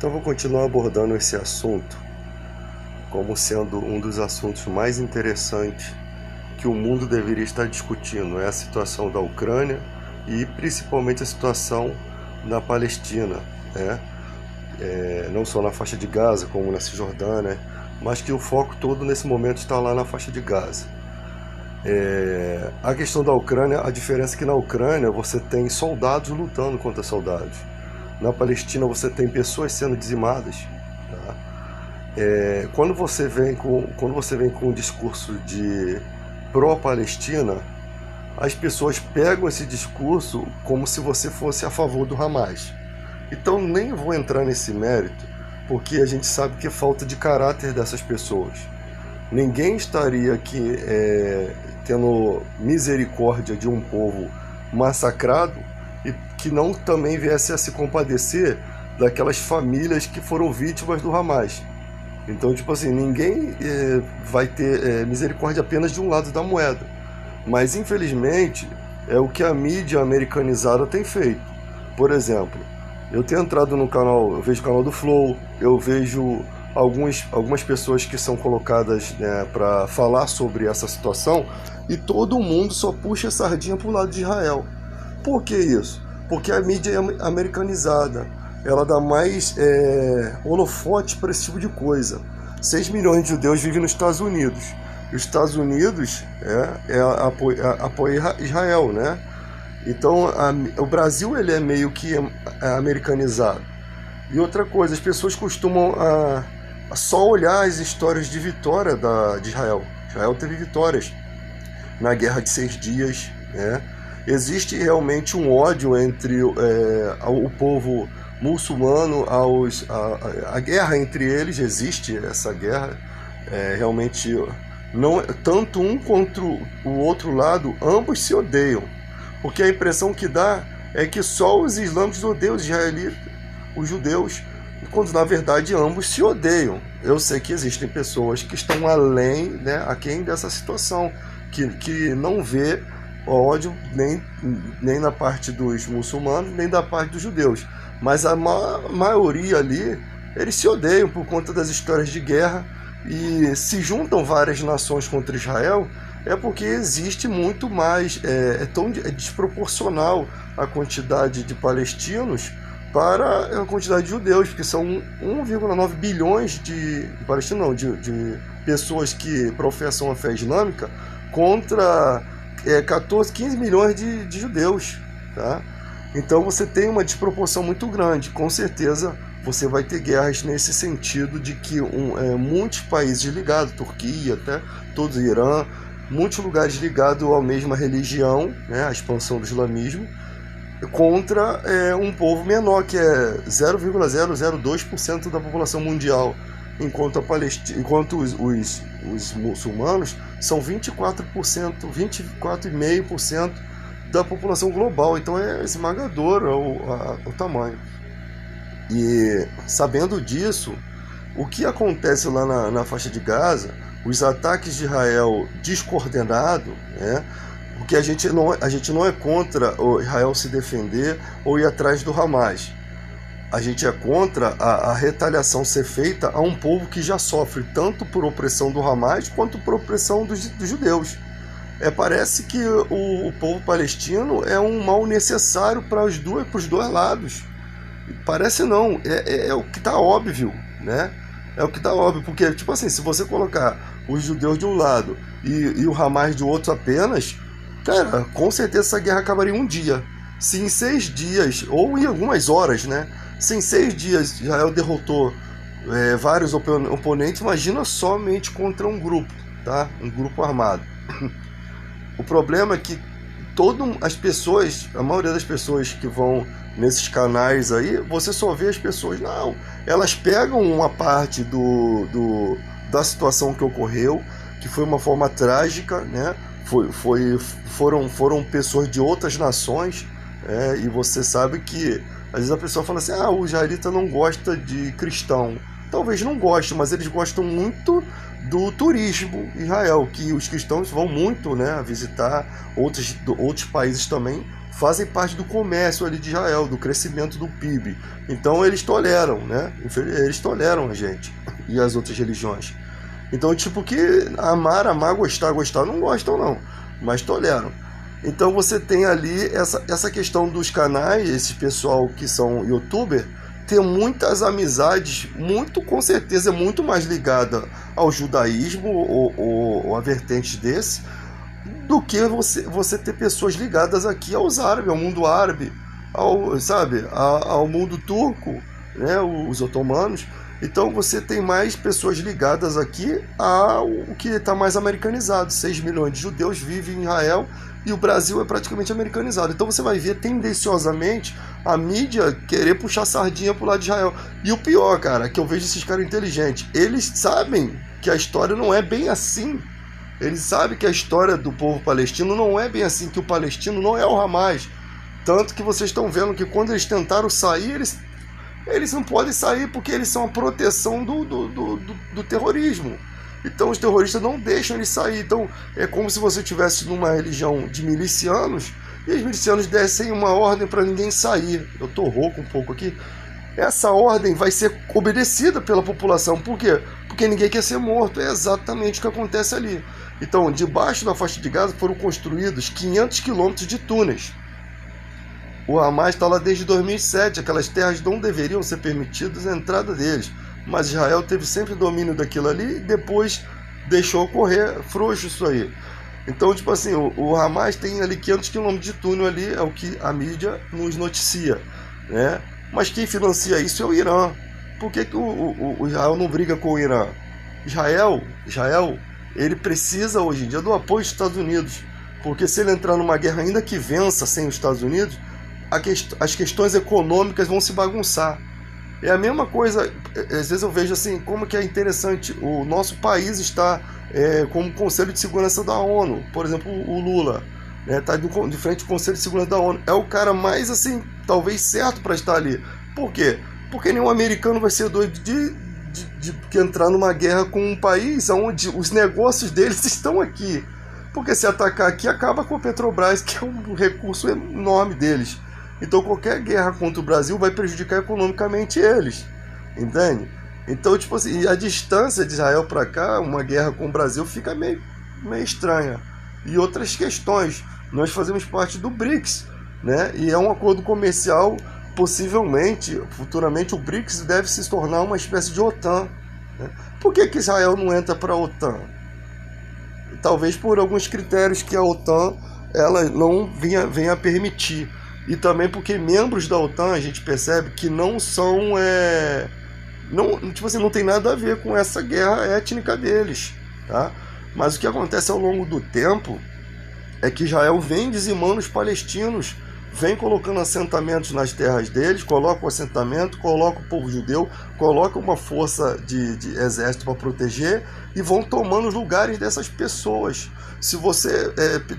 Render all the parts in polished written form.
Então vou continuar abordando esse assunto como sendo um dos assuntos mais interessantes que o mundo deveria estar discutindo. É a situação da Ucrânia e principalmente a situação na Palestina, né? Não só na faixa de Gaza, como na Cisjordânia, mas que o foco todo nesse momento está lá na faixa de Gaza. A questão da Ucrânia, a diferença é que na Ucrânia você tem soldados lutando contra soldados. Na Palestina você tem pessoas sendo dizimadas. Tá? Quando você vem com um discurso de pró-Palestina, as pessoas pegam esse discurso como se você fosse a favor do Hamas. Então nem vou entrar nesse mérito, porque a gente sabe que é falta de caráter dessas pessoas. Ninguém estaria aqui tendo misericórdia de um povo massacrado e que não também viesse a se compadecer daquelas famílias que foram vítimas do Hamas. Então, tipo assim, ninguém vai ter misericórdia apenas de um lado da moeda. Mas, infelizmente, é o que a mídia americanizada tem feito. Por exemplo, eu tenho entrado no canal, eu vejo o canal do Flow, eu vejo algumas pessoas que são colocadas, né, para falar sobre essa situação, e todo mundo só puxa a sardinha pro lado de Israel. Por que isso? Porque a mídia é americanizada, ela dá mais holofote para esse tipo de coisa. 6 milhões de judeus vivem nos Estados Unidos. Os Estados Unidos apoia Israel, né? Então o Brasil ele é meio que americanizado. E outra coisa, as pessoas costumam a só olhar as histórias de vitória de Israel. Israel teve vitórias na Guerra de 6 Dias, né? Existe realmente um ódio entre o povo muçulmano, a guerra entre eles, existe essa guerra, realmente não, tanto um contra o outro lado, ambos se odeiam, porque a impressão que dá é que só os islâmicos odeiam os israelitas, os judeus, quando na verdade ambos se odeiam. Eu sei que existem pessoas que estão além, né, aquém dessa situação, que não vê ódio nem na parte dos muçulmanos, nem da parte dos judeus. Mas a maioria ali, eles se odeiam por conta das histórias de guerra, e se juntam várias nações contra Israel, é porque existe muito mais, é desproporcional a quantidade de palestinos para a quantidade de judeus, porque são 1,9 bilhões de palestinos, não, de pessoas que professam a fé islâmica contra 15 milhões de judeus, tá? Então você tem uma desproporção muito grande. Com certeza você vai ter guerras nesse sentido de que muitos países ligados, Turquia, até todo o Irã, muitos lugares ligados à mesma religião, né, a expansão do islamismo, contra um povo menor, que é 0,002% da população mundial, enquanto os muçulmanos são 24%, 24,5% da população global. Então é esmagador o tamanho. E sabendo disso, o que acontece lá na faixa de Gaza, os ataques de Israel descoordenados, né? Porque a gente não é contra o Israel se defender ou ir atrás do Hamas. A gente é contra a retaliação ser feita a um povo que já sofre tanto por opressão do Hamas quanto por opressão dos judeus. Parece que o povo palestino é um mal necessário para os dois lados. Parece não, é o que está óbvio, né? É o que está óbvio, porque, tipo assim, se você colocar os judeus de um lado e o Hamas de outro apenas, cara, com certeza essa guerra acabaria um dia. Se em 6 dias, ou em algumas horas, né? Se em 6 dias Israel derrotou vários oponentes, imagina somente contra um grupo, tá? Um grupo armado. O problema é que a maioria das pessoas que vão nesses canais aí, você só vê as pessoas, não, elas pegam uma parte da situação que ocorreu, que foi uma forma trágica, né? Foram pessoas de outras nações, e você sabe que às vezes a pessoa fala assim, o israelita não gosta de cristão. Talvez não goste, mas eles gostam muito do turismo em Israel, que os cristãos vão muito, né, visitar, outros países também fazem parte do comércio ali de Israel, do crescimento do PIB. Então eles toleram, né? Eles toleram a gente e as outras religiões. Então, tipo, que amar, gostar, não gostam não, mas toleram. Então você tem ali essa questão dos canais, esse pessoal que são youtuber, tem muitas amizades, muito, com certeza, muito mais ligada ao judaísmo ou a vertente desse, do que você ter pessoas ligadas aqui aos árabes, ao mundo árabe, ao mundo turco, né, os otomanos. Então você tem mais pessoas ligadas aqui ao que está mais americanizado. 6 milhões de judeus vivem em Israel e o Brasil é praticamente americanizado. Então você vai ver tendenciosamente a mídia querer puxar sardinha pro lado de Israel. E o pior, cara, que eu vejo esses caras inteligentes, eles sabem que a história não é bem assim. Eles sabem que a história do povo palestino não é bem assim, que o palestino não é o Hamas. Tanto que vocês estão vendo que quando eles tentaram sair, eles não podem sair porque eles são a proteção do terrorismo. Então os terroristas não deixam eles sair. Então é como se você estivesse numa religião de milicianos e os milicianos dessem uma ordem para ninguém sair. Eu tô rouco um pouco aqui. Essa ordem vai ser obedecida pela população. Por quê? Porque ninguém quer ser morto. É exatamente o que acontece ali. Então, debaixo da faixa de Gaza foram construídos 500 quilômetros de túneis. O Hamas está lá desde 2007. Aquelas terras não deveriam ser permitidas a entrada deles. Mas Israel teve sempre domínio daquilo ali e depois deixou correr frouxo isso aí. Então, tipo assim, o Hamas tem ali 500 quilômetros de túnel ali, é o que a mídia nos noticia, né? Mas quem financia isso é o Irã. Por que o Israel não briga com o Irã? Israel, ele precisa hoje em dia do apoio dos Estados Unidos. Porque se ele entrar numa guerra ainda que vença sem os Estados Unidos, as questões econômicas vão se bagunçar. É a mesma coisa, às vezes eu vejo assim, como que é interessante, o nosso país está como Conselho de Segurança da ONU, por exemplo, o Lula, está de frente ao Conselho de Segurança da ONU, é o cara mais, assim, talvez certo para estar ali. Por quê? Porque nenhum americano vai ser doido de entrar numa guerra com um país onde os negócios deles estão aqui. Porque se atacar aqui, acaba com a Petrobras, que é um recurso enorme deles. Então qualquer guerra contra o Brasil vai prejudicar economicamente eles, entende? Então, tipo assim, e a distância de Israel para cá, uma guerra com o Brasil fica meio estranha. E outras questões, nós fazemos parte do BRICS, né? E é um acordo comercial, possivelmente, futuramente, o BRICS deve se tornar uma espécie de OTAN, né? Por que Israel não entra para a OTAN? Talvez por alguns critérios que a OTAN ela não venha a permitir. E também porque membros da OTAN a gente percebe que não são tipo assim, não tem nada a ver com essa guerra étnica deles, tá? Mas o que acontece ao longo do tempo é que Israel vem dizimando os palestinos, vem colocando assentamentos nas terras deles, coloca o assentamento, coloca o povo judeu, coloca uma força de exército para proteger e vão tomando os lugares dessas pessoas. Se você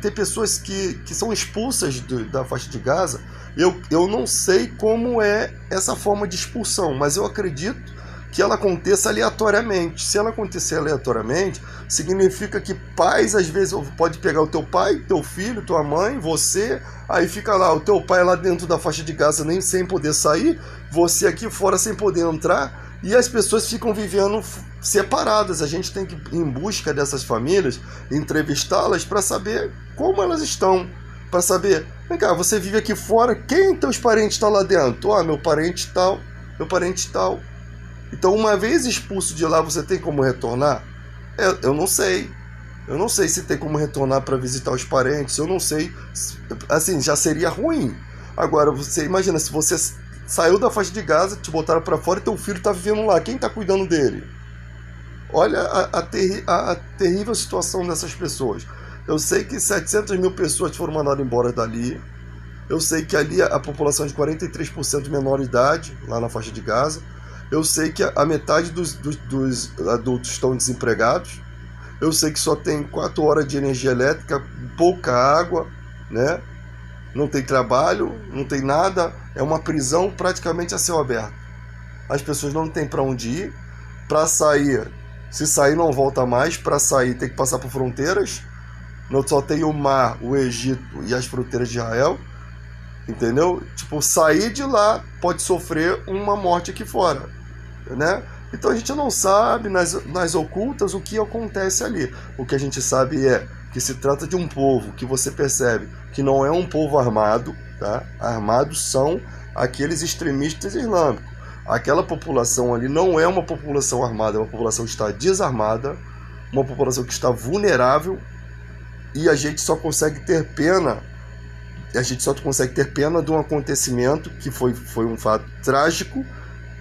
tem pessoas que são expulsas da faixa de Gaza, eu não sei como é essa forma de expulsão, mas eu acredito que ela aconteça aleatoriamente. Se ela acontecer aleatoriamente, significa que pais, às vezes, pode pegar o teu pai, teu filho, tua mãe, você, aí fica lá, o teu pai lá dentro da faixa de Gaza nem sem poder sair, você aqui fora sem poder entrar, e as pessoas ficam vivendo separadas. A gente tem que ir em busca dessas famílias, entrevistá-las para saber como elas estão, para saber, vem cá, você vive aqui fora, quem teus parentes estão lá dentro? Ah, meu parente tal, meu parente tal. Então, uma vez expulso de lá, você tem como retornar? Eu não sei. Eu não sei se tem como retornar para visitar os parentes. Eu não sei. Assim, já seria ruim. Agora, você imagina, se você saiu da faixa de Gaza, te botaram para fora e teu filho está vivendo lá. Quem está cuidando dele? Olha a terrível situação dessas pessoas. Eu sei que 700 mil pessoas foram mandadas embora dali. Eu sei que ali a população é de 43% menor idade, lá na faixa de Gaza. Eu sei que a metade dos adultos estão desempregados. Eu sei que só tem 4 horas de energia elétrica, pouca água, né? Não tem trabalho, não tem nada. É uma prisão praticamente a céu aberto. As pessoas não têm para onde ir. Para sair, se sair não volta mais. Para sair tem que passar por fronteiras. Não só tem o mar, o Egito e as fronteiras de Israel. entendeu? Tipo, sair de lá pode sofrer uma morte aqui fora, né? Então a gente não sabe nas ocultas o que acontece ali. O que a gente sabe é que se trata de um povo que você percebe que não é um povo armado, tá? Armados são aqueles extremistas islâmicos. Aquela população ali não é uma população armada, é uma população que está desarmada, uma população que está vulnerável, e a gente só consegue ter pena de um acontecimento que foi um fato trágico,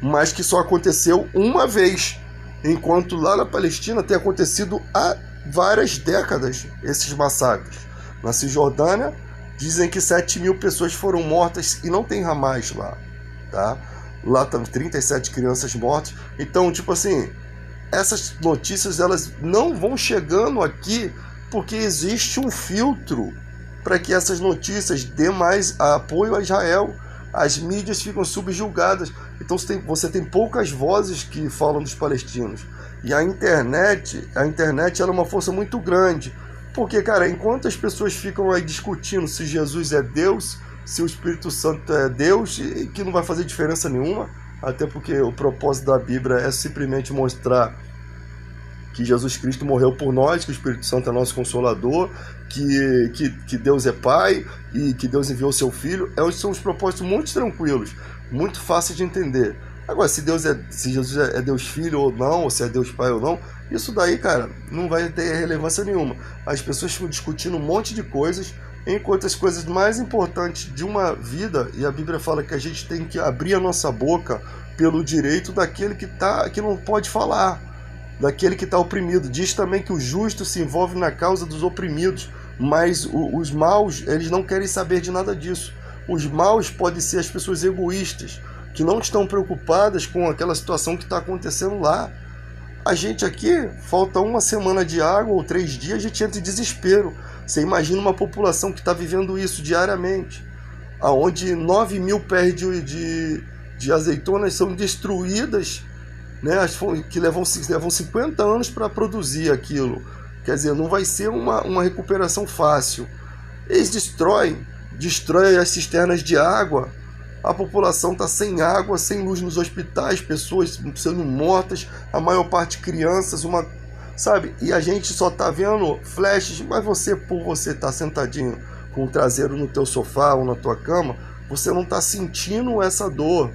mas que só aconteceu uma vez, enquanto lá na Palestina tem acontecido há várias décadas esses massacres. Na Cisjordânia dizem que 7.000 pessoas foram mortas e não tem Hamas lá, tá? Lá estão 37 crianças mortas. Então, tipo assim, essas notícias elas não vão chegando aqui porque existe um filtro para que essas notícias dê mais apoio a Israel. As mídias ficam subjugadas. Então você tem poucas vozes que falam dos palestinos. E a internet ela é uma força muito grande. Porque, cara, enquanto as pessoas ficam aí discutindo se Jesus é Deus, se o Espírito Santo é Deus, e que não vai fazer diferença nenhuma, até porque o propósito da Bíblia é simplesmente mostrar que Jesus Cristo morreu por nós, que o Espírito Santo é nosso Consolador, que Deus é Pai e que Deus enviou seu Filho. São os propósitos muito tranquilos, muito fáceis de entender. Agora, se Jesus é Deus Filho ou não, ou se é Deus Pai ou não, isso daí, cara, não vai ter relevância nenhuma. As pessoas ficam discutindo um monte de coisas, enquanto as coisas mais importantes de uma vida, e a Bíblia fala que a gente tem que abrir a nossa boca pelo direito daquele que não pode falar, daquele que está oprimido. Diz também que o justo se envolve na causa dos oprimidos, mas os maus, eles não querem saber de nada disso. Os maus podem ser as pessoas egoístas, que não estão preocupadas com aquela situação que está acontecendo lá. A gente aqui, falta uma semana de água ou 3 dias, a gente entra em desespero. Você imagina uma população que está vivendo isso diariamente, onde 9.000 pés de azeitonas são destruídas, né, que levam 50 anos para produzir aquilo. Quer dizer, não vai ser uma recuperação fácil. Eles destroem as cisternas de água. A população está sem água, sem luz nos hospitais, pessoas sendo mortas, a maior parte crianças, sabe? E a gente só está vendo flashes, mas por você estar sentadinho com o traseiro no teu sofá ou na tua cama, você não está sentindo essa dor.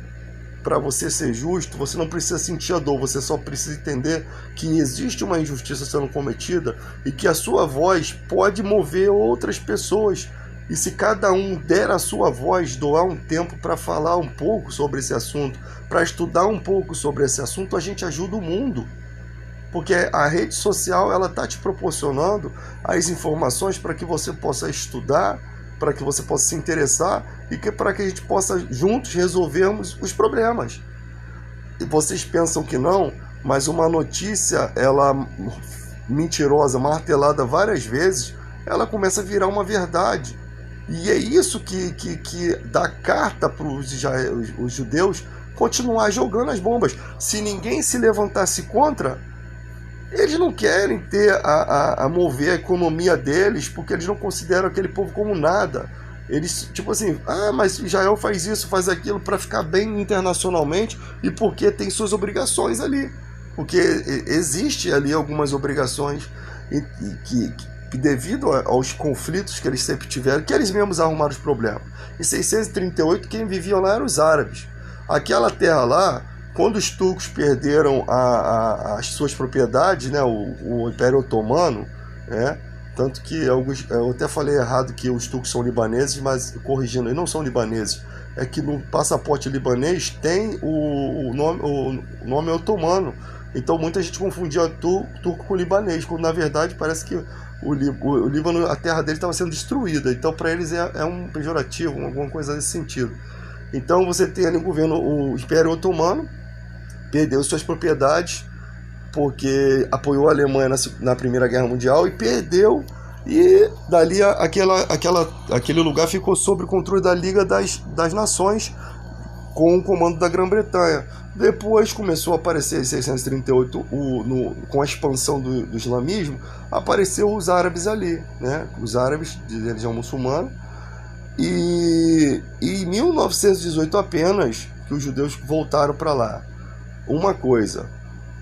Para você ser justo, você não precisa sentir a dor, você só precisa entender que existe uma injustiça sendo cometida e que a sua voz pode mover outras pessoas. E se cada um der a sua voz, doar um tempo para falar um pouco sobre esse assunto, para estudar um pouco sobre esse assunto, a gente ajuda o mundo. Porque a rede social ela está te proporcionando as informações para que você possa estudar, para que você possa se interessar e para que a gente possa juntos resolvermos os problemas. E vocês pensam que não, mas uma notícia, ela mentirosa, martelada várias vezes, ela começa a virar uma verdade. E é isso que dá carta para os judeus continuar jogando as bombas. Se ninguém se levantasse contra, eles não querem a mover a economia deles, porque eles não consideram aquele povo como nada. Eles, tipo assim, mas Israel faz isso, faz aquilo para ficar bem internacionalmente e porque tem suas obrigações ali. Porque existe ali algumas obrigações que devido aos conflitos que eles sempre tiveram, que eles mesmos arrumaram os problemas. Em 638, quem vivia lá eram os árabes. Aquela terra lá, quando os turcos perderam as suas propriedades, né, o Império Otomano, né, tanto que eu até falei errado que os turcos são libaneses, mas corrigindo, eles não são libaneses. É que no passaporte libanês tem o nome otomano. Então muita gente confundia turco com libanês, quando na verdade parece que o Líbano, a terra dele estava sendo destruída. Então para eles é um pejorativo, alguma coisa nesse sentido. Então você tem ali o Império Otomano, perdeu suas propriedades porque apoiou a Alemanha na Primeira Guerra Mundial e perdeu, e dali aquele lugar ficou sob o controle da Liga das Nações com o comando da Grã-Bretanha. Depois começou a aparecer em 638, com a expansão do islamismo, apareceu os árabes ali, né? Os árabes de religião muçulmana, E em 1918 apenas que os judeus voltaram para lá. Uma coisa,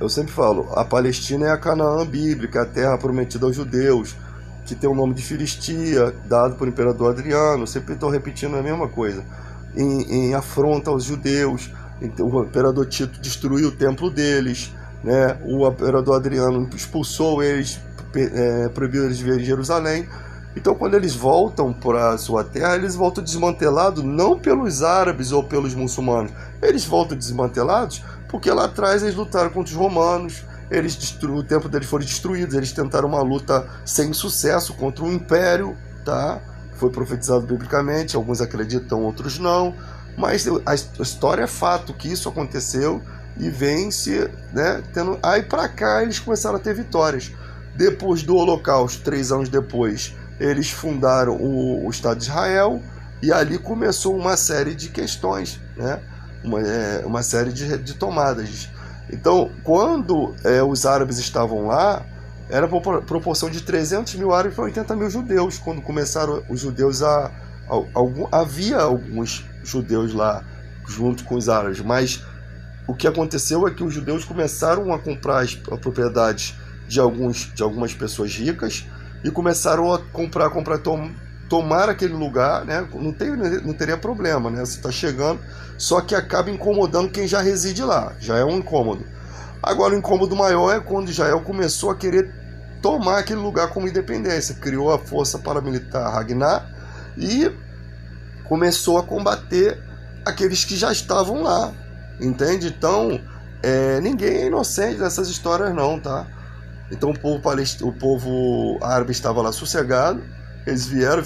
eu sempre falo, a Palestina é a Canaã bíblica, a terra prometida aos judeus, que tem o nome de Filistia, dado por imperador Adriano. Sempre estou repetindo a mesma coisa, em afronta aos judeus. Então, o imperador Tito destruiu o templo deles, né? O imperador Adriano expulsou eles, proibiu eles de vir em Jerusalém. Então, quando eles voltam para a sua terra, eles voltam desmantelados não pelos árabes ou pelos muçulmanos, eles voltam desmantelados porque lá atrás eles lutaram contra os romanos, o templo deles foi destruído, eles tentaram uma luta sem sucesso contra um império, tá? Foi profetizado biblicamente, alguns acreditam, outros não, mas a história é fato que isso aconteceu e vem-se, né, tendo... Aí para cá eles começaram a ter vitórias. Depois do Holocausto, 3 anos depois, eles fundaram o Estado de Israel e ali começou uma série de questões, né? Uma série de tomadas. Então, quando os árabes estavam lá, era a proporção de 300 mil árabes para 80 mil judeus. Quando começaram os judeus havia alguns judeus lá junto com os árabes, mas o que aconteceu é que os judeus começaram a comprar as propriedades de algumas pessoas ricas e começaram a tomar aquele lugar, né? Não teria problema, né? Você está chegando, só que acaba incomodando quem já reside lá, já é um incômodo. Agora, o incômodo maior é quando Israel começou a querer tomar aquele lugar como independência, criou a força paramilitar Haganah e começou a combater aqueles que já estavam lá, entende? Então, ninguém é inocente dessas histórias não, tá? Então o povo árabe estava lá sossegado, eles vieram,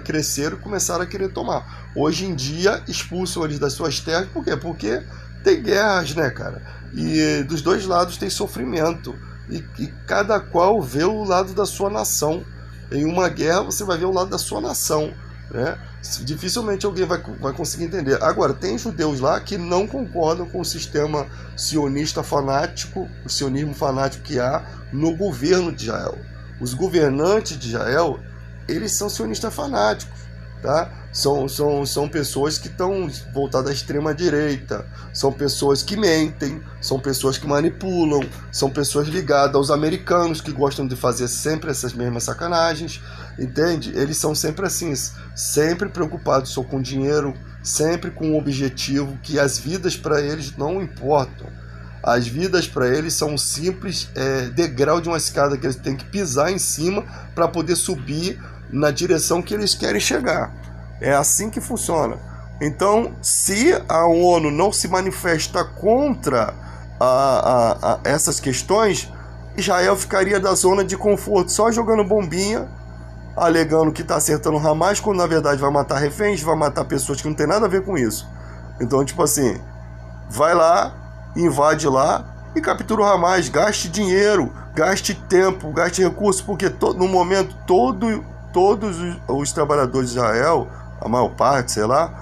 cresceram e começaram a querer tomar. Hoje em dia expulsam eles das suas terras, por quê? Porque tem guerras, né, cara? E dos dois lados tem sofrimento, e cada qual vê o lado da sua nação. Em uma guerra você vai ver o lado da sua nação, né? Dificilmente alguém vai conseguir entender. Agora, tem judeus lá que não concordam com o sistema sionista fanático, o sionismo fanático que há no governo de Israel. Os governantes de Israel, eles são sionistas fanáticos, tá? São pessoas que estão voltadas à extrema direita, são pessoas que mentem, são pessoas que manipulam, são pessoas ligadas aos americanos que gostam de fazer sempre essas mesmas sacanagens, entende? Eles são sempre assim, sempre preocupados só com dinheiro, sempre com um objetivo que as vidas para eles não importam. As vidas para eles são um simples degrau de uma escada que eles têm que pisar em cima para poder subir na direção que eles querem chegar. É assim que funciona. Então, se a ONU não se manifesta contra essas questões, Israel ficaria da zona de conforto, só jogando bombinha, alegando que está acertando o Hamas, quando na verdade vai matar reféns, vai matar pessoas que não tem nada a ver com isso. Então, tipo assim, vai lá, invade lá e captura o Hamas, gaste dinheiro, gaste tempo, gaste recursos, porque no momento todos os trabalhadores de Israel, a maior parte, sei lá,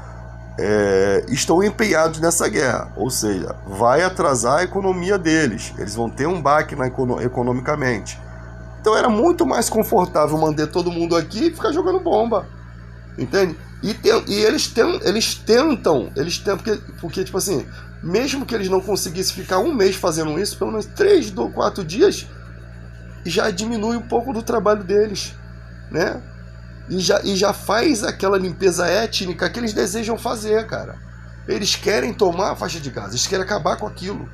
estão empenhados nessa guerra, ou seja, vai atrasar a economia deles, eles vão ter um baque economicamente. Então era muito mais confortável manter todo mundo aqui e ficar jogando bomba, entende? E eles tentam, porque tipo assim, mesmo que eles não conseguissem ficar um mês fazendo isso, pelo menos 3 ou 4 dias, já diminui um pouco do trabalho deles, né? E já faz aquela limpeza étnica que eles desejam fazer, cara. Eles querem tomar a faixa de Gaza, eles querem acabar com aquilo.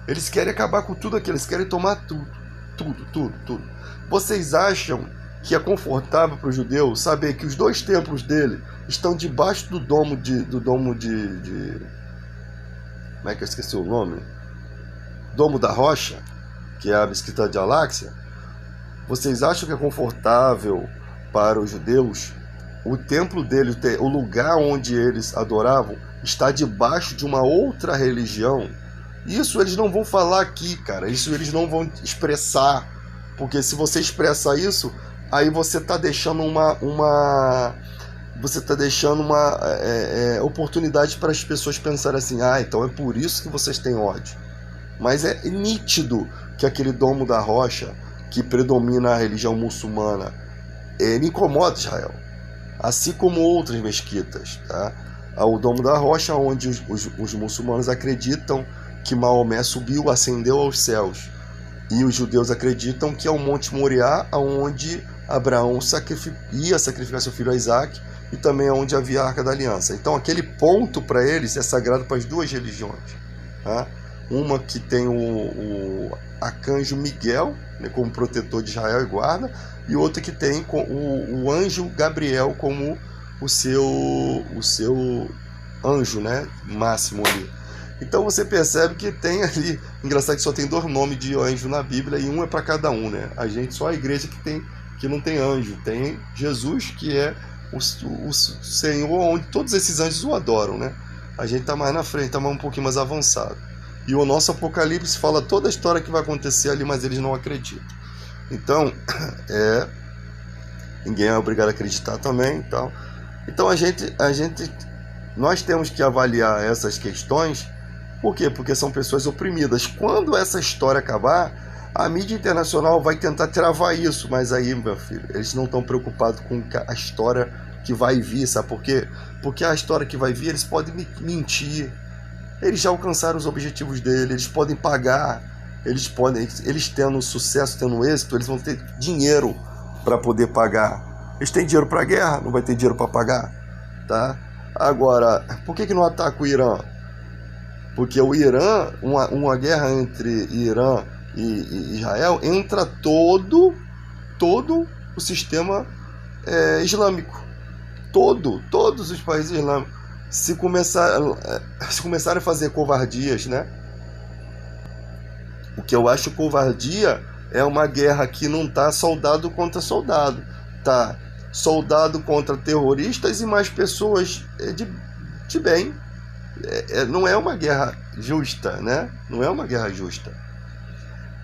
Eles querem acabar com tudo aquilo, eles querem tomar tudo. Vocês acham que é confortável para o judeu saber que os 2 templos dele estão debaixo do domo de como é que eu esqueci o nome? Domo da Rocha, que é a mesquita de Al-Aqsa? Vocês acham que é confortável para os judeus o templo deles, o lugar onde eles adoravam, está debaixo de uma outra religião? Isso eles não vão falar aqui, cara. Isso eles não vão expressar, porque se você expressa isso, aí você está deixando uma oportunidade para as pessoas pensarem assim: então é por isso que vocês têm ódio. Mas é nítido que aquele domo da rocha que predomina a religião muçulmana, ele incomoda Israel. assim como outras mesquitas, tá? O Domo da Rocha, onde os muçulmanos acreditam que Maomé subiu, ascendeu aos céus, e os judeus acreditam que é o Monte Moriá, onde Abraão ia sacrificar seu filho Isaac, e também é onde havia a Arca da Aliança. Então aquele ponto para eles é sagrado para as duas religiões, tá? Uma que tem o arcanjo Miguel, né, como protetor de Israel e guarda, e outra que tem o anjo Gabriel como o seu anjo, né, máximo ali. Então você percebe que tem ali, engraçado que só tem 2 nomes de anjo na Bíblia e um é para cada um, né? Só a igreja que não tem anjo, tem Jesus, que é o Senhor, onde todos esses anjos o adoram, né? A gente está mais na frente, está um pouquinho mais avançado. E o nosso Apocalipse fala toda a história que vai acontecer ali, mas eles não acreditam. Então, ninguém é obrigado a acreditar também, então nós temos que avaliar essas questões. Por quê? Porque são pessoas oprimidas. Quando essa história acabar, a mídia internacional vai tentar travar isso, mas aí, meu filho, eles não estão preocupados com a história que vai vir, sabe por quê? Porque a história que vai vir, eles podem mentir, eles já alcançaram os objetivos deles, eles podem pagar, eles tendo sucesso, tendo êxito, eles vão ter dinheiro para poder pagar. Eles têm dinheiro para a guerra, não vai ter dinheiro para pagar, tá? Agora, por que não ataca o Irã? Porque o Irã, uma guerra entre Irã e Israel, entra todo o sistema islâmico. Todos os países islâmicos. Se começarem a fazer covardias, né? O que eu acho covardia é uma guerra que não tá soldado contra soldado. Tá soldado contra terroristas e mais pessoas de bem. Não é uma guerra justa, né? Não é uma guerra justa.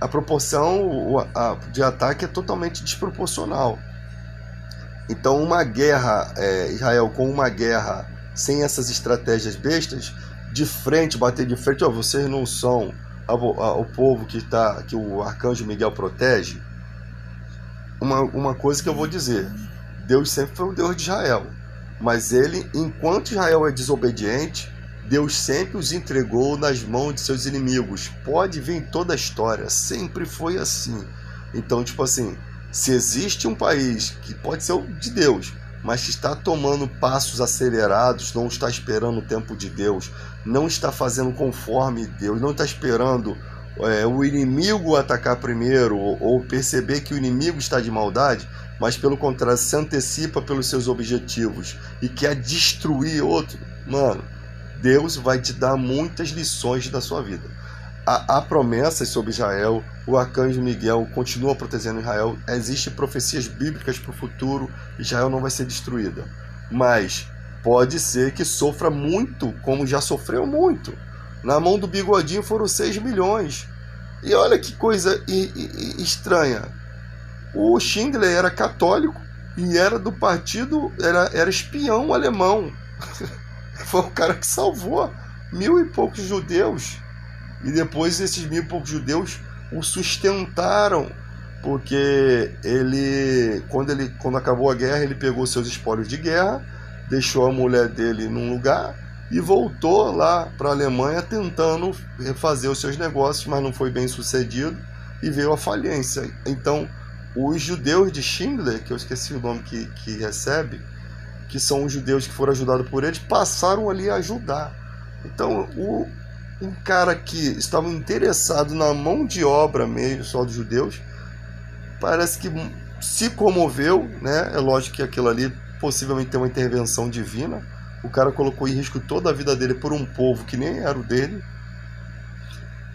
A proporção de ataque é totalmente desproporcional. Então uma guerra, Israel com uma guerra sem essas estratégias bestas, de frente, bater de frente, vocês não são o povo que o arcanjo Miguel protege. Uma coisa que eu vou dizer, Deus sempre foi o Deus de Israel, mas enquanto Israel é desobediente, Deus sempre os entregou nas mãos de seus inimigos. Pode ver em toda a história, sempre foi assim. Então, tipo assim, se existe um país que pode ser o de Deus, mas que está tomando passos acelerados, não está esperando o tempo de Deus, não está fazendo conforme Deus, não está esperando o inimigo atacar primeiro, ou perceber que o inimigo está de maldade, mas pelo contrário, se antecipa pelos seus objetivos e quer destruir outro, mano, Deus vai te dar muitas lições da sua vida. Há promessas sobre Israel, o arcanjo Miguel continua protegendo Israel, existem profecias bíblicas para o futuro, Israel não vai ser destruída. Mas pode ser que sofra muito, como já sofreu muito. Na mão do Bigodinho foram 6 milhões. E olha que coisa estranha. O Schindler era católico e era do partido, era espião alemão. Foi o cara que salvou 1000 e poucos judeus. E depois esses 1000 e poucos judeus o sustentaram, porque quando acabou a guerra, ele pegou seus espólios de guerra, deixou a mulher dele num lugar e voltou lá para a Alemanha tentando refazer os seus negócios, mas não foi bem sucedido e veio a falência. Então, os judeus de Schindler, que eu esqueci o nome que recebe, que são os judeus que foram ajudados por eles, passaram ali a ajudar. Então, um cara que estava interessado na mão de obra mesmo, só dos judeus, parece que se comoveu, né? É lógico que aquilo ali possivelmente tem uma intervenção divina. O cara colocou em risco toda a vida dele por um povo que nem era o dele.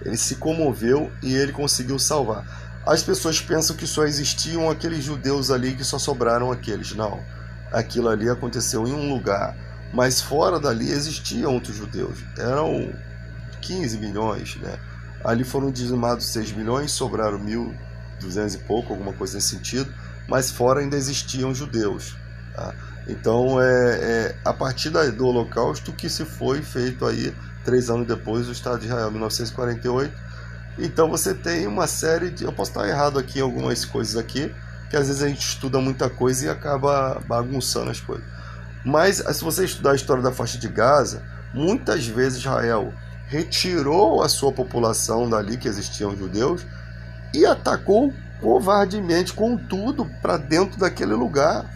Ele se comoveu e ele conseguiu salvar. As pessoas pensam que só existiam aqueles judeus ali, que só sobraram aqueles. Não. Aquilo ali aconteceu em um lugar, mas fora dali existiam outros judeus. Eram 15 milhões, né? Ali foram dizimados 6 milhões, sobraram 1.200 e pouco, alguma coisa nesse sentido, mas fora ainda existiam judeus, tá? Então, a partir do Holocausto que se foi feito aí, 3 anos depois, o Estado de Israel, 1948. Então você tem uma série de... Eu posso estar errado aqui em algumas coisas aqui, que às vezes a gente estuda muita coisa e acaba bagunçando as coisas. Mas se você estudar a história da faixa de Gaza, muitas vezes Israel retirou a sua população dali, que existiam judeus, e atacou covardemente com tudo para dentro daquele lugar.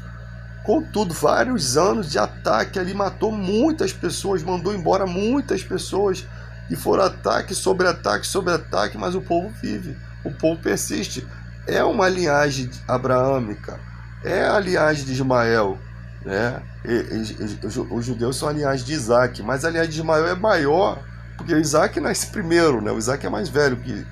Com tudo, vários anos de ataque ali, matou muitas pessoas, mandou embora muitas pessoas, e foram ataque sobre ataque sobre ataque, mas o povo vive, o povo persiste. É uma linhagem abraâmica, é a linhagem de Ismael, né? Os judeus são a linhagem de Isaac, mas a linhagem de Ismael é maior, porque o Isaac nasce primeiro, né? O Isaac é mais velho que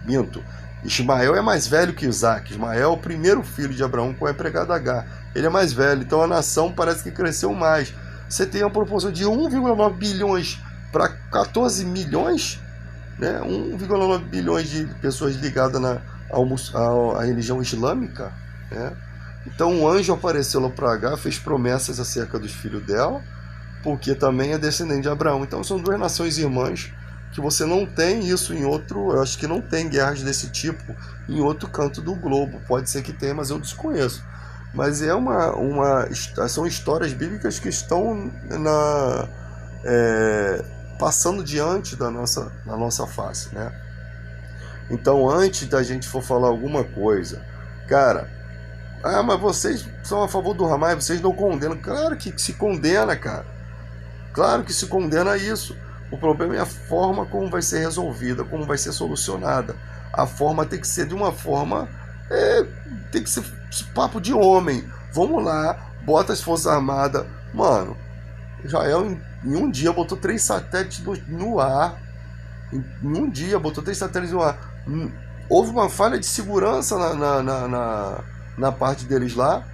minto. Ismael é mais velho que Isaac. Ismael é o primeiro filho de Abraão com a empregada Agar. Ele é mais velho, então a nação parece que cresceu mais. Você tem uma proporção de 1,9 bilhões para 14 milhões, né? 1,9 bilhões de pessoas ligadas à religião islâmica, né? Então um anjo apareceu lá para Agar, fez promessas acerca dos filhos dela, porque também é descendente de Abraão. Então são duas nações irmãs, que você não tem isso em outro, eu acho que não tem guerras desse tipo em outro canto do globo. Pode ser que tenha, mas eu desconheço. Mas é são histórias bíblicas que estão passando diante da nossa face, né? Então, antes da gente for falar alguma coisa, cara, mas vocês são a favor do Hamas, vocês não condenam. Claro que se condena, cara. Claro que se condena isso. O problema é a forma como vai ser resolvida, como vai ser solucionada. A forma tem que ser de uma forma... tem que ser papo de homem. Vamos lá, bota as Forças Armadas. Mano, Israel em um dia botou 3 satélites no ar. Em um dia botou 3 satélites no ar. Houve uma falha de segurança na parte deles lá.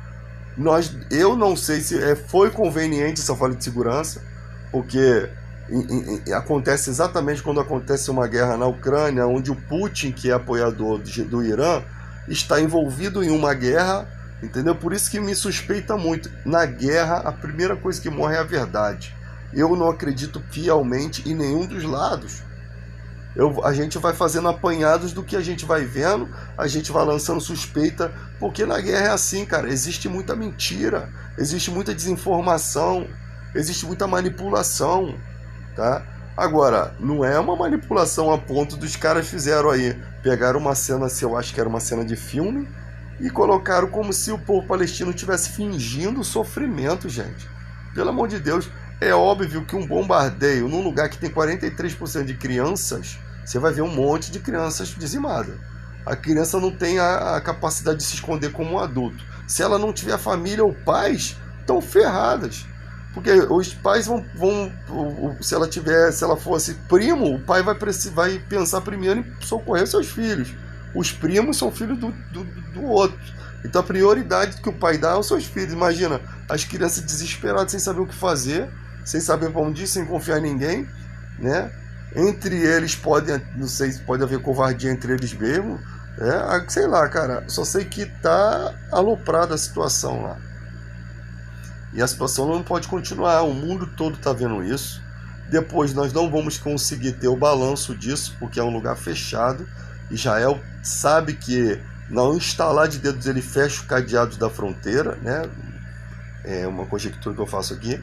Eu não sei se foi conveniente essa falha de segurança, porque... acontece exatamente quando acontece uma guerra na Ucrânia, onde o Putin, que é apoiador do Irã, está envolvido em uma guerra, entendeu? Por isso que me suspeita muito. Na guerra, a primeira coisa que morre é a verdade. Eu não acredito fielmente em nenhum dos lados. A gente vai fazendo apanhados do que a gente vai vendo, a gente vai lançando suspeita, porque na guerra é assim, cara, existe muita mentira, existe muita desinformação, existe muita manipulação. Tá? Agora, não é uma manipulação a ponto dos caras fizeram aí, pegaram uma cena, se eu acho que era uma cena de filme, e colocaram como se o povo palestino estivesse fingindo sofrimento, gente. Pelo amor de Deus, é óbvio que um bombardeio num lugar que tem 43% de crianças, você vai ver um monte de crianças dizimadas. A criança não tem a capacidade de se esconder como um adulto. Se ela não tiver família ou pais, estão ferradas. Porque os pais vão se ela fosse primo, o pai vai pensar primeiro em socorrer seus filhos. Os primos são filhos do outro. Então a prioridade que o pai dá aos seus filhos. Imagina, as crianças desesperadas, sem saber o que fazer, sem saber para onde ir, sem confiar em ninguém, né? Entre eles não sei se pode haver covardia entre eles mesmo, sei lá, cara. Só sei que tá aloprada a situação lá. E a situação não pode continuar, o mundo todo está vendo isso. Depois nós não vamos conseguir ter o balanço disso, porque é um lugar fechado. Israel sabe que não instalar de dedos ele fecha o cadeado da fronteira, né? É uma conjectura que eu faço aqui.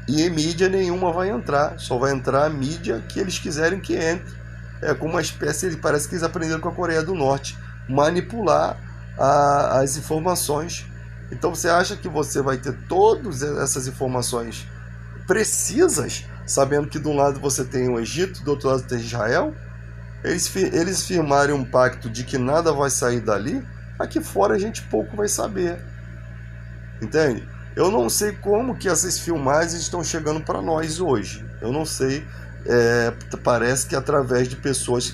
E em mídia nenhuma vai entrar, só vai entrar a mídia que eles quiserem que entre. É como uma espécie, parece que eles aprenderam com a Coreia do Norte, manipular as informações. Então você acha que você vai ter todas essas informações precisas, sabendo que de um lado você tem o Egito, do outro lado tem Israel? Eles firmarem um pacto de que nada vai sair dali, aqui fora a gente pouco vai saber. Entende? Eu não sei como que essas filmagens estão chegando para nós hoje. Eu não sei, parece que através de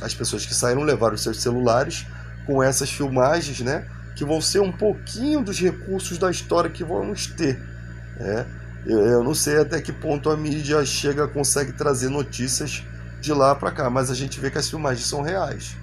as pessoas que saíram levaram os seus celulares com essas filmagens, né? Que vão ser um pouquinho dos recursos da história que vamos ter. Eu não sei até que ponto a mídia consegue trazer notícias de lá para cá, mas a gente vê que as filmagens são reais.